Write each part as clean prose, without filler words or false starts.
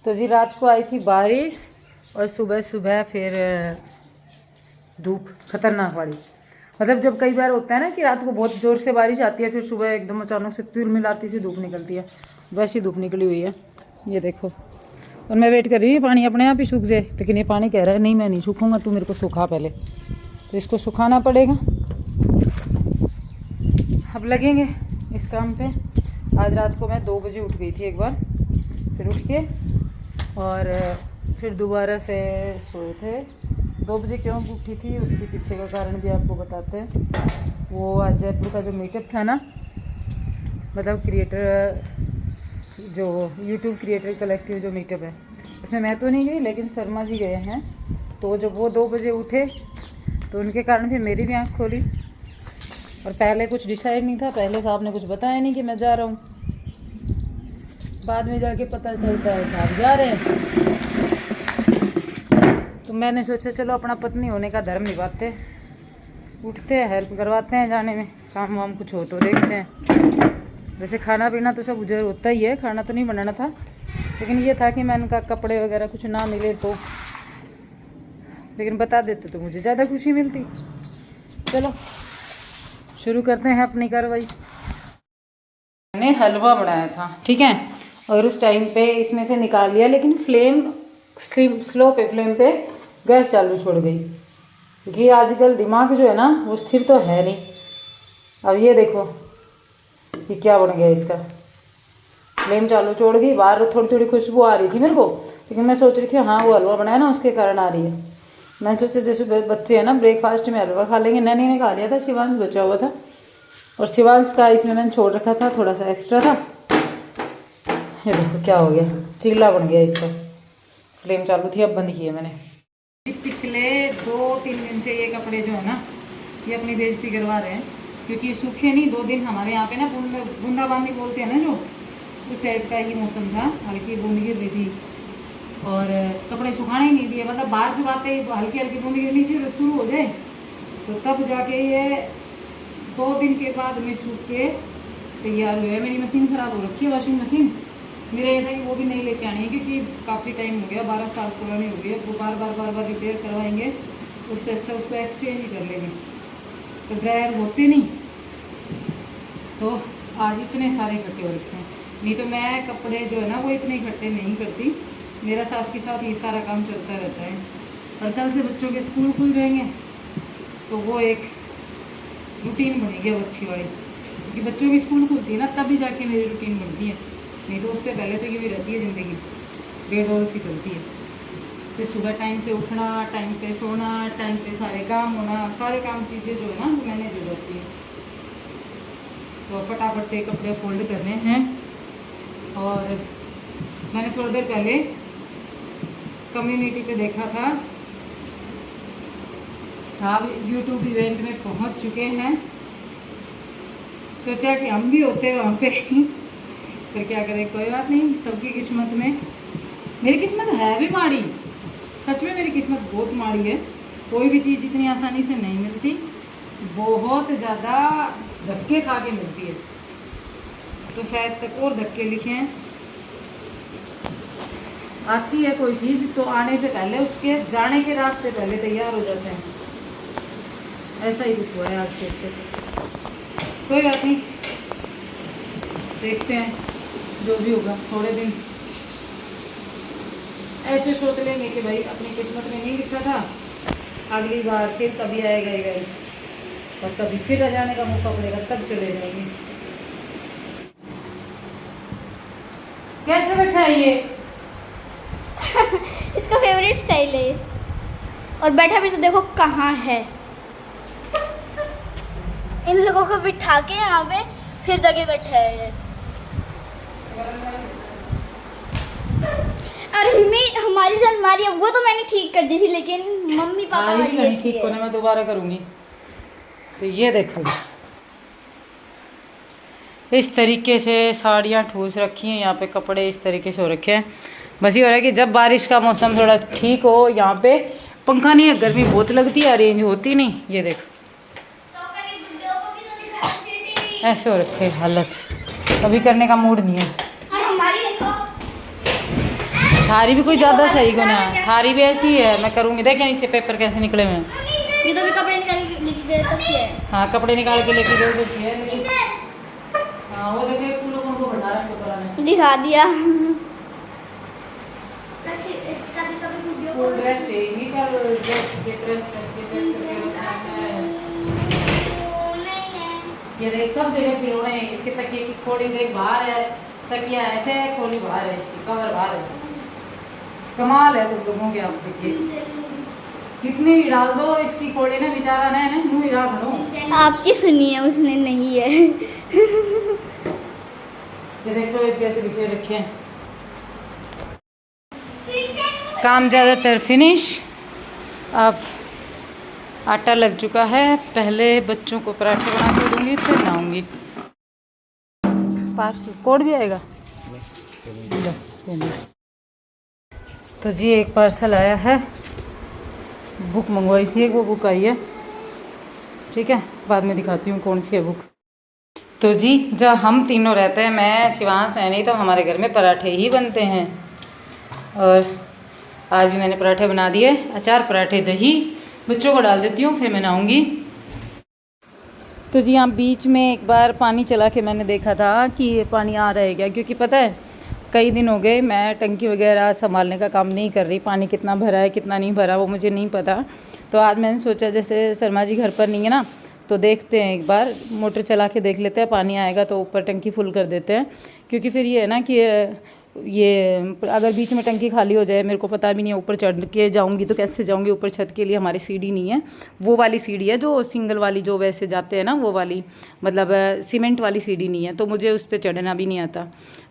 तो जी रात को आई थी बारिश और सुबह सुबह फिर धूप खतरनाक वाली। मतलब जब कई बार होता है ना कि रात को बहुत ज़ोर से बारिश आती है, फिर सुबह एकदम अचानक से तिलमिलाती सी धूप निकलती है, वैसी धूप निकली हुई है। ये देखो, और मैं वेट कर रही हूँ पानी अपने आप ही सूख जाए, लेकिन ये पानी कह रहा है नहीं मैं नहीं सूखूंगा, तू मेरे को सुखा पहले। तो इसको सुखाना पड़ेगा। अब लगेंगे इस काम पे। आज रात को मैं 2 बजे उठ गई थी एक बार, फिर उठ के और फिर दोबारा से सोए थे। 2 बजे क्यों उठी थी उसके पीछे का कारण भी आपको बताते हैं। वो आज जयपुर का जो मीटअप था ना, मतलब क्रिएटर जो यूट्यूब क्रिएटर कलेक्टिव जो मीटअप है, उसमें मैं तो नहीं गई लेकिन शर्मा जी गए हैं। तो जब वो 2 बजे उठे तो उनके कारण फिर मेरी भी आँख खोली। और पहले कुछ डिसाइड नहीं था, पहले साहब ने कुछ बताया नहीं कि मैं जा रहा हूँ, बाद में जाके पता चलता है साहब जा रहे हैं। तो मैंने सोचा चलो अपना पत्नी होने का धर्म निभाते, उठते हैं, हेल्प करवाते हैं जाने में, काम वाम कुछ हो तो देखते हैं। वैसे खाना पीना तो सब उधर होता ही है, खाना तो नहीं बनाना था, लेकिन ये था कि मैं उनका कपड़े वगैरह कुछ ना मिले तो, लेकिन बता देते तो मुझे ज़्यादा खुशी मिलती। चलो शुरू करते हैं अपनी कार्रवाई। मैंने हलवा बनाया था, ठीक है, और उस टाइम पे इसमें से निकाल लिया, लेकिन स्लो पे फ्लेम पे गैस चालू छोड़ गई, क्योंकि आजकल दिमाग जो है ना वो स्थिर तो है नहीं। अब ये देखो ये क्या बन गया इसका। फ्लेम चालू छोड़ गई, बाहर थोड़ी थोड़ी खुशबू आ रही थी मेरे को, लेकिन मैं सोच रही थी हाँ वो हलवा बनाया ना उसके कारण आ रही है। मैं सोचा जैसे बच्चे हैं ना ब्रेकफास्ट में हलवा खा लेंगे, नैनी ने खा लिया था, शिवांश बचा हुआ था, और शिवांश का इसमें मैंने छोड़ रखा था, थोड़ा सा एक्स्ट्रा था। ये देखो क्या हो गया, चीला बन गया इसका। फ्लेम चालू थी, अब बंद किया मैंने। पिछले 2-3 दिन से ये कपड़े जो है ना ये अपनी बेइज्जती करवा रहे हैं, क्योंकि सूखे नहीं। 2 दिन हमारे यहाँ पे ना बूंदाबांदी बोलते हैं ना, जो उस टाइप का ही मौसम था, हल्की बूंद गिर रही थी और कपड़े सुखाने ही नहीं दिए। मतलब बाहर सुखाते ही हल्की हल्की बूंद गिरनी शुरू हो जाए तो तब जाके ये 2 दिन के बाद में सूख के तैयार हुए। मेरी मशीन ख़राब हो रखी है, वॉशिंग मशीन। मेरा ये था कि वो भी नहीं लेके आनी है, क्योंकि काफ़ी टाइम हो गया, 12 साल पुरानी हो गई है। वो बार बार रिपेयर करवाएंगे, उससे अच्छा उसको एक्सचेंज ही कर लेंगे। तो ड्रायर होते नहीं, तो आज इतने सारे इकट्ठे हो रखे हैं। नहीं तो मैं कपड़े जो है ना वो इतने इकट्ठे नहीं करती, मेरा साथ के साथ ये सारा काम चलता रहता है। और कल से बच्चों के स्कूल खुल जाएंगे तो वो एक रूटीन बनेगी वो अच्छी वाली, क्योंकि बच्चों की स्कूल खुलती है ना तभी जाके मेरी रूटीन बनती है, नहीं तो उससे पहले तो यूँ ही रहती है ज़िंदगी, बेडोल सी चलती है। फिर सुबह टाइम से उठना, टाइम पे सोना, टाइम पे सारे काम होना, सारे काम चीज़ें जो है ना वो मैंने जो रहती है। तो फटाफट से कपड़े फोल्ड करने हैं। और मैंने थोड़ी देर पहले कम्युनिटी पे देखा था, साहब यूट्यूब इवेंट में पहुंच चुके हैं। सोचा कि हम भी होते वहाँ पे पर क्या करें, कोई बात नहीं, सबकी किस्मत में। मेरी किस्मत है भी माड़ी, सच में मेरी किस्मत बहुत माड़ी है। कोई भी चीज़ इतनी आसानी से नहीं मिलती, बहुत ज़्यादा धक्के खा के मिलती है। तो शायद तक और धक्के लिखे हैं। आती है कोई चीज़ तो आने से पहले, उसके जाने के रास्ते पहले तैयार हो जाते हैं। ऐसा ही कुछ हुआ है आज से। कोई बात नहीं, देखते हैं जो भी होगा। थोड़े दिन ऐसे सोच लेंगे कि भाई अपनी किस्मत में नहीं लिखा था, अगली बार फिर कभी आएगा ही, और कभी फिर आ जाने का मौका पड़ेगा तब चले जाएंगे। कैसे बैठा है ये? इसका फेवरेट स्टाइल है, और बैठा भी तो देखो कहाँ है। इन लोगों को बिठा के यहाँ पे फिर जगह बैठा है। अरे हमारी जो अलमारी है वो तो मैंने ठीक कर दी थी, लेकिन मम्मी पापा वाली नहीं ठीक होने मैं दोबारा करूँगी। तो ये देखो इस तरीके से साड़ियाँ ठूस रखी हैं, यहाँ पे कपड़े इस तरीके से हो रखे हैं। बस ये हो रहा है कि जब बारिश का मौसम थोड़ा ठीक हो, यहाँ पे पंखा नहीं है, गर्मी बहुत लगती है, अरेंज होती नहीं। ये देखो ऐसे हो रखे हालत, अभी करने का मूड नहीं है। थारी भी कोई ज़्यादा सही को नहीं, थारी भी ऐसी ही है। मैं करूँगी, देखे नीचे पेपर कैसे निकले हुए हैं। ये तो भी कपड़े निकाल के लेके गए तब क्या है। हाँ, कपड़े निकाल के लेके गए तो किया, लेकिन हाँ वो देखिए पूरा को बढ़ा रहा है पेपर ने। दिखा दिया। फुल ड्रेस चाहिए, कल ड्रेस के प्रेस करके चेक करके रखना है। ये देख सब जगह खिलौने हैं। इसके तकिए की खोली देख बाहर है, तकिया ऐसे है, खोली बाहर है, इसकी कवर बाहर है। कमाल है तुम लोगों के। आप देखिए कितनी भी डाल दो, इसकी खोली ने बेचारा ने मुँह हिला खड़ो। आपकी सुनी है, उसने नहीं है। ये देख लो इसके ऐसे बिखेर रखे हैं। काम ज़्यादातर फिनिश। अब आटा लग चुका है। पहले बच्चों को पराठे बना के दूंगी, फिर नहाऊंगी। पार्सल कोड भी आएगा। तो जी एक पार्सल आया है। बुक मंगवाई थी, एक वो बुक आई है। ठीक है, बाद में दिखाती हूँ कौन सी है बुक। तो जी जब हम तीनों रहते हैं, मैं शिवांश नहीं, तो हमारे घर में पराठे ही बनते हैं। और आज भी मैंने पराठे बना दिए। अचार, पराठे, दही। बच्चों को डाल देती हूँ, फिर मैं नहाऊंगी। तो जी यहाँ बीच में एक बार पानी चला के मैंने देखा था कि ये पानी आ रहा है क्या, क्योंकि पता है कई दिन हो गए मैं टंकी वगैरह संभालने का काम नहीं कर रही। पानी कितना भरा है कितना नहीं भरा वो मुझे नहीं पता। तो आज मैंने सोचा जैसे शर्मा जी घर पर नहीं है ना, तो देखते हैं, एक बार मोटर चला के देख लेते हैं। पानी आएगा तो ऊपर टंकी फुल कर देते हैं, क्योंकि फिर ये है ना कि ये अगर बीच में टंकी खाली हो जाए, मेरे को पता भी नहीं है, ऊपर चढ़ के जाऊंगी तो कैसे जाऊंगी। ऊपर छत के लिए हमारी सीढ़ी नहीं है, वो वाली सीढ़ी है जो सिंगल वाली, जो वैसे जाते हैं ना वो वाली, मतलब सीमेंट वाली सीढ़ी नहीं है, तो मुझे उस पर चढ़ना भी नहीं आता।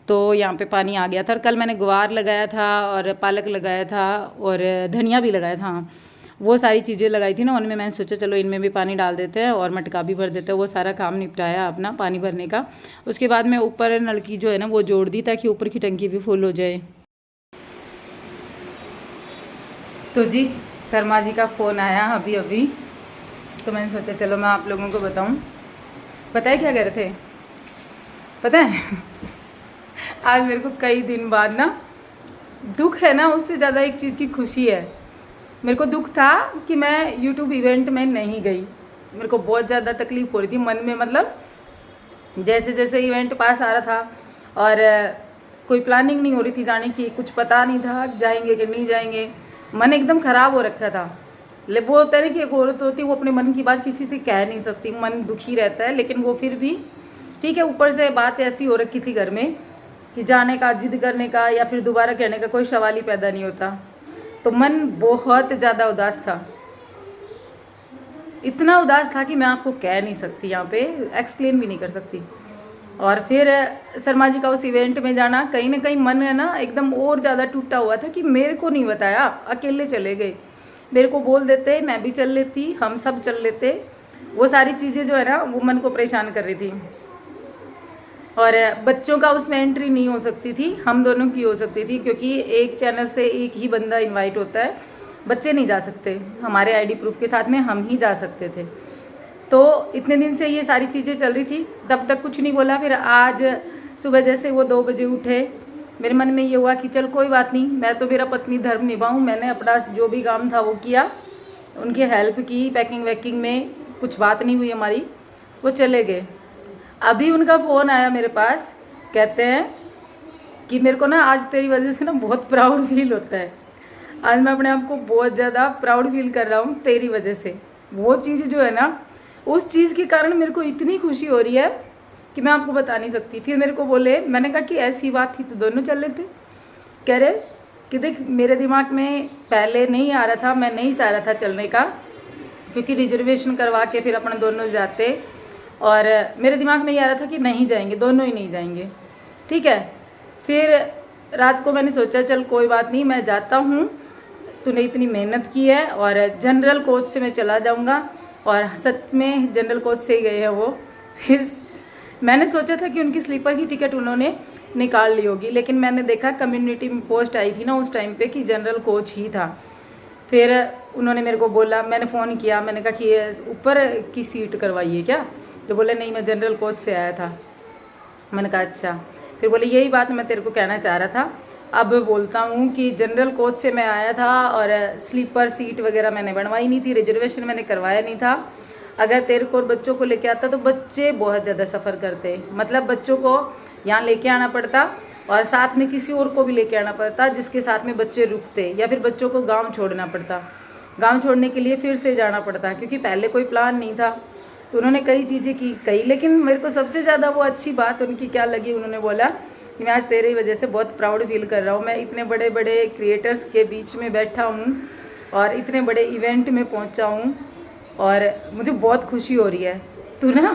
तो यहाँ पे पानी आ गया था। और कल मैंने गुआर लगाया था और पालक लगाया था और धनिया भी लगाया था। वो सारी चीज़ें लगाई थी ना, उनमें मैंने सोचा चलो इनमें भी पानी डाल देते हैं और मटका भी भर देते हैं। वो सारा काम निपटाया अपना पानी भरने का। उसके बाद मैं ऊपर नलकी जो है ना वो जोड़ दी, ताकि ऊपर की टंकी भी फुल हो जाए। तो जी शर्मा जी का फ़ोन आया अभी अभी, तो मैंने सोचा चलो मैं आप लोगों को बताऊं। पता है क्या कह रहे थे? पता है आज मेरे को कई दिन बाद ना, दुख है ना उससे ज़्यादा एक चीज़ की खुशी है। मेरे को दुख था कि मैं यूट्यूब इवेंट में नहीं गई। मेरे को बहुत ज़्यादा तकलीफ़ हो रही थी मन में, मतलब जैसे जैसे इवेंट पास आ रहा था और कोई प्लानिंग नहीं हो रही थी जाने की, कुछ पता नहीं था जाएंगे कि नहीं जाएंगे। मन एकदम ख़राब हो रखा था। वो होता है ना कि एक औरत होती है वो अपने मन की बात किसी से कह नहीं सकती, मन दुखी रहता है। लेकिन वो फिर भी ठीक है, ऊपर से बात ऐसी हो रखी थी घर में कि जाने का, जिद करने का या फिर दोबारा कहने का कोई सवाल ही पैदा नहीं होता। तो मन बहुत ज़्यादा उदास था, इतना उदास था कि मैं आपको कह नहीं सकती, यहाँ पे एक्सप्लेन भी नहीं कर सकती। और फिर शर्मा जी का उस इवेंट में जाना, कहीं ना कहीं मन है ना एकदम और ज़्यादा टूटा हुआ था कि मेरे को नहीं बताया, अकेले चले गए। मेरे को बोल देते मैं भी चल लेती, हम सब चल लेते। वो सारी चीज़ें जो है ना वो मन को परेशान कर रही थी। और बच्चों का उसमें एंट्री नहीं हो सकती थी, हम दोनों की हो सकती थी, क्योंकि एक चैनल से एक ही बंदा इनवाइट होता है, बच्चे नहीं जा सकते। हमारे आईडी प्रूफ के साथ में हम ही जा सकते थे। तो इतने दिन से ये सारी चीज़ें चल रही थी, तब तक कुछ नहीं बोला। फिर आज सुबह जैसे वो 2 बजे उठे, मेरे मन में ये हुआ कि चल कोई बात नहीं, मैं तो मेरा पत्नी धर्म निभाऊँ। मैंने अपना जो भी काम था वो किया, उनकी हेल्प की, पैकिंग वैकिंग में कुछ बात नहीं हुई हमारी, वो चले गए। अभी उनका फ़ोन आया मेरे पास, कहते हैं कि मेरे को ना आज तेरी वजह से ना बहुत प्राउड फील होता है। आज मैं अपने आप को बहुत ज़्यादा प्राउड फील कर रहा हूँ तेरी वजह से। वो चीज़ जो है ना, उस चीज़ के कारण मेरे को इतनी खुशी हो रही है कि मैं आपको बता नहीं सकती। फिर मेरे को बोले, मैंने कहा कि ऐसी बात थी तो दोनों चल लेते। कह रहे कि देख मेरे दिमाग में पहले नहीं आ रहा था, मैं नहीं चाह रहा था चलने का, क्योंकि रिजर्वेशन करवा के फिर अपन दोनों जाते। और मेरे दिमाग में ये आ रहा था कि नहीं जाएंगे, दोनों ही नहीं जाएंगे। ठीक है, फिर रात को मैंने सोचा चल कोई बात नहीं, मैं जाता हूँ, तूने इतनी मेहनत की है। और जनरल कोच से मैं चला जाऊँगा। और सच में जनरल कोच से ही गए हैं वो। फिर मैंने सोचा था कि उनकी स्लीपर की टिकट उन्होंने निकाल ली होगी, लेकिन मैंने देखा कम्युनिटी में पोस्ट आई थी ना उस टाइम पे कि जनरल कोच ही था। फिर उन्होंने मेरे को बोला, मैंने फ़ोन किया, मैंने कहा कि ये ऊपर की सीट करवाइए क्या? तो बोले नहीं, मैं जनरल कोच से आया था। मैंने कहा अच्छा। फिर बोले यही बात मैं तेरे को कहना चाह रहा था अब बोलता हूँ कि जनरल कोच से मैं आया था और स्लीपर सीट वगैरह मैंने बनवाई नहीं थी, रिजर्वेशन मैंने करवाया नहीं था। अगर तेरे को और बच्चों को लेके आता तो बच्चे बहुत ज़्यादा सफ़र करते, मतलब बच्चों को यहाँ लेके आना पड़ता और साथ में किसी और को भी लेके आना पड़ता जिसके साथ में बच्चे रुकते, या फिर बच्चों को गांव छोड़ना पड़ता। गांव छोड़ने के लिए फिर से जाना पड़ता क्योंकि पहले कोई प्लान नहीं था। तो उन्होंने कई चीज़ें की कही, लेकिन मेरे को सबसे ज़्यादा वो अच्छी बात उनकी क्या लगी, उन्होंने बोला कि मैं आज तेरी वजह से बहुत प्राउड फील कर रहा हूँ। मैं इतने बड़े बड़े क्रिएटर्स के बीच में बैठा हूँ और इतने बड़े इवेंट में पहुँचा हूँ और मुझे बहुत खुशी हो रही है। तू ना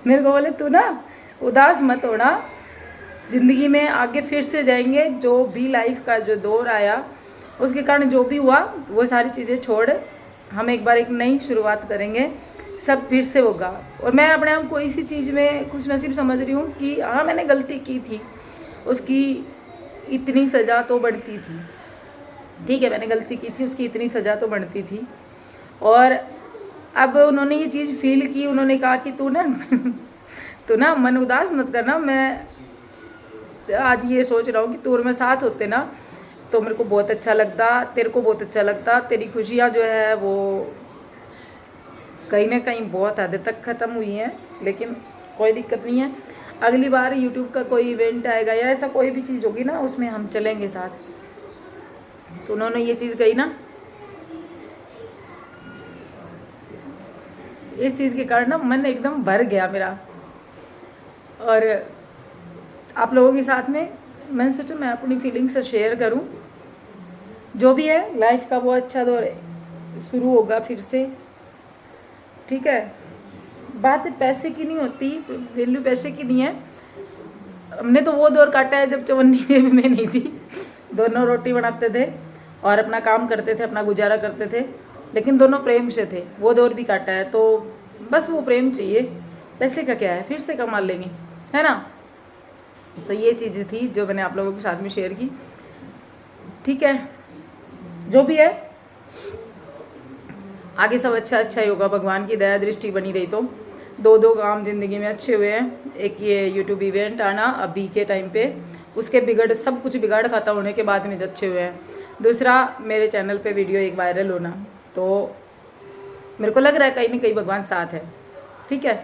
मेरे को बोले तू ना उदास मत होना, ज़िंदगी में आगे फिर से जाएंगे। जो भी लाइफ का जो दौर आया उसके कारण जो भी हुआ वो सारी चीज़ें छोड़ हम एक बार एक नई शुरुआत करेंगे, सब फिर से होगा। और मैं अपने आप को इसी चीज़ में खुश नसीब समझ रही हूँ कि हाँ मैंने गलती की थी, उसकी इतनी सज़ा तो बढ़ती थी। ठीक है, मैंने गलती की थी, उसकी इतनी सज़ा तो बढ़ती थी। और अब उन्होंने ये चीज़ फील की, उन्होंने कहा कि तू ना मन उदास मत करना। मैं आज ये सोच रहा हूँ कि तू और मैं साथ होते ना तो मेरे को बहुत अच्छा लगता, तेरे को बहुत अच्छा लगता। तेरी खुशियाँ जो है वो कहीं ना कहीं बहुत हद तक ख़त्म हुई हैं, लेकिन कोई दिक्कत नहीं है। अगली बार यूट्यूब का कोई इवेंट आएगा या ऐसा कोई भी चीज़ होगी ना उसमें हम चलेंगे साथ। तो उन्होंने ये चीज़ कही ना, इस चीज़ के कारण ना मन एकदम भर गया मेरा। और आप लोगों के साथ में मैंने सोचा मैं अपनी फीलिंग्स शेयर करूं। जो भी है लाइफ का वो अच्छा दौर शुरू होगा फिर से। ठीक है, बात पैसे की नहीं होती, वैल्यू पैसे की नहीं है। हमने तो वो दौर काटा है जब चवन्नी जेब में नहीं थी, दोनों रोटी बनाते थे और अपना काम करते थे, अपना गुजारा करते थे, लेकिन दोनों प्रेम से थे। वो दौर भी काटा है। तो बस वो प्रेम चाहिए, पैसे का क्या है, फिर से कमा लेंगे, है ना। तो ये चीज़ें थी जो मैंने आप लोगों के साथ में शेयर की। ठीक है, जो भी है आगे सब अच्छा अच्छा ही होगा, भगवान की दया दृष्टि बनी रही तो। दो काम ज़िंदगी में अच्छे हुए हैं। एक ये यूट्यूब इवेंट आना अभी के टाइम पे, उसके सब कुछ बिगाड़ खाता होने के बाद में अच्छे हुए हैं। दूसरा मेरे चैनल पे वीडियो एक वायरल होना, तो मेरे को लग रहा है कहीं ना कहीं भगवान साथ है। ठीक है।